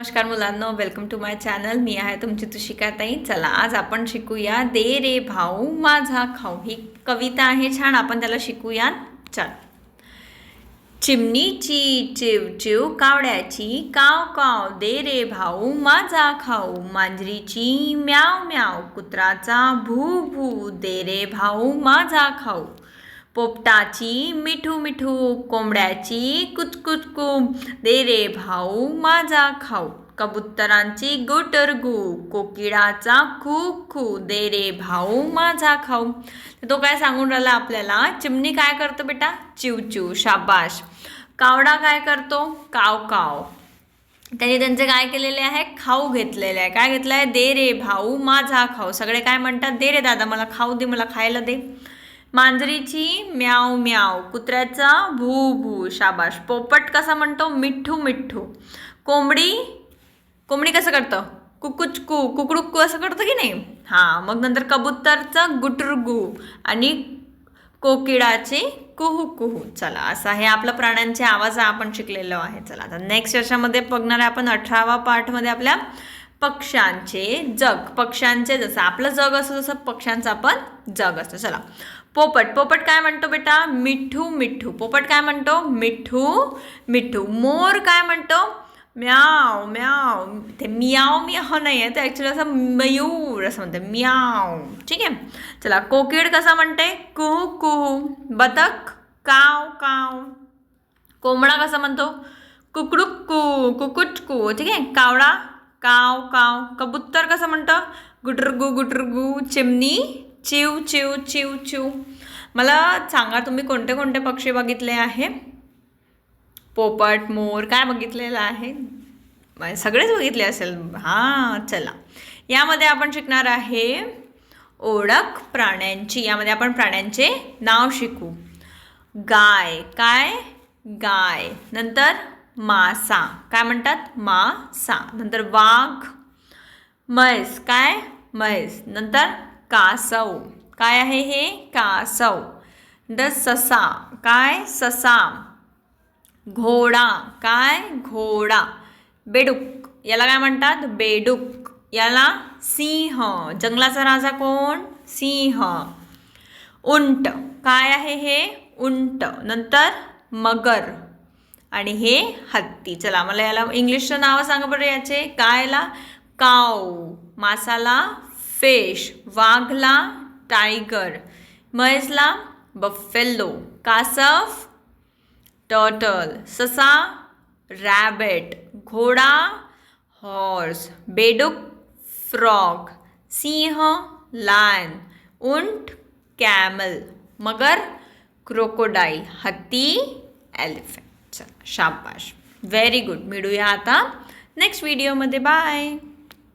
नमस्कार मुलांनो, welcome to my channel. मी आहे तुमची तुशिकाताई. चला आज आपण शिकूया दे रे भाऊ माझा खाऊ. ही कविता आहे छान, आपण त्याला शिकूया. चल. चिमणीची चिवचिव, कावड्याची काव काव, दे रे भाऊ माझा खाऊ. मांजरीची म्याव म्याव, कुत्राचा भू भू, दे रे भाऊ माझा खाऊ. पोपटाची मिठू मिठू, कोंबड्याची कुचकुचकू, दे रे भाऊ माझा खाऊ. कबुतरांची गुटरगू, कोकिळाचा खू खू, दे रे भाऊ माझा खाऊ. तो काय सांगून राहिला आपल्याला? चिमणी काय करतो बेटा? चिवचिव. शाबाश. कावडा काय करतो? काव काव. त्याने त्यांचे काय केलेले आहे? खाऊ घेतलेले आहे. काय घेतलं आहे? दे रे भाऊ माझा खाऊ. सगळे काय म्हणतात? दे रे दादा मला खाऊ दे, मला खायला दे. मांजरीची म्याव म्याव, कुत्र्याचा भू भू. शाबाश. पोपट कसा म्हणतो? मिठ्ठू मिठ्ठू. कोंबडी कसं करतं? कुकुचकू कुकडुक्कू असं करतं की नाही? हां. मग नंतर कबूतरचं गुटरगू आणि कोकिळाचे कुहू कुहू. चला, असं हे आपलं प्राण्यांचे आवाज आपण शिकलेलो आहे. चला आता नेक्स्ट याच्यामध्ये बघणार आहे आपण 18वा पाठमध्ये आपल्या पक्ष्यांचे जग. पक्ष्यांचे जसं आपलं जग असतं तसं पक्ष्यांचं पण जग असतं. चला. पोपट काय म्हणतो बेटा? मिठ्ठू मिठ्ठू. पोपट काय म्हणतो? मिठ्ठू मिठ्ठू. मोर काय म्हणतो? म्याव म्याव. ते मियाव मियाव नाही आहे, ते ॲक्च्युली असं मयूर असं म्हणते, म्याव. ठीक आहे. चला. कोकिळ कसा म्हणते? कुहू कुहू. बदक काव काव. कोंबडा कसा म्हणतो? कुकडुक्कू कुकुचकू. ठीक आहे. कावडा काव काव. कबूतर कसं म्हणतं? गुटरगू गुटरगू. चिमणी चिव चिव चिव चिव. मला सांगा तुम्ही कोणते कोणते पक्षी बघितले आहे? पोपट, मोर काय बघितलेलं आहे? सगळेच बघितले असेल. हां. चला, यामध्ये आपण शिकणार आहे ओळख प्राण्यांची. यामध्ये आपण प्राण्यांचे नाव शिकू. गाय काय? गाय. नंतर मासा काय म्हणतात? मासा. नंतर वाघ. म्हैस काय? म्हैस. नंतर कासव काय आहे हे? कासव. नंतर ससा काय? ससा. घोडा काय? घोडा. बेडूक याला काय म्हणतात? बेडूक. याला सिंह. जंगलाचा राजा कोण? सिंह. उंट काय आहे हे? उंट. नंतर मगर आणि हे हत्ती. चला, मला याला इंग्लिशचं नाव सांगा बरं याचे. गायला काऊ, मासाला फिश, वाघला टायगर, म्हैसला बफेलो, कासव टर्टल, ससा रॅबिट, घोडा हॉर्स, बेडूक फ्रॉग, सिंह लायन, उंट कॅमल, मगर क्रोकोडाईल, हत्ती एलिफंट. चला, शाबाश. Very good. मिळूया आता नेक्स्ट व्हिडिओमध्ये. बाय.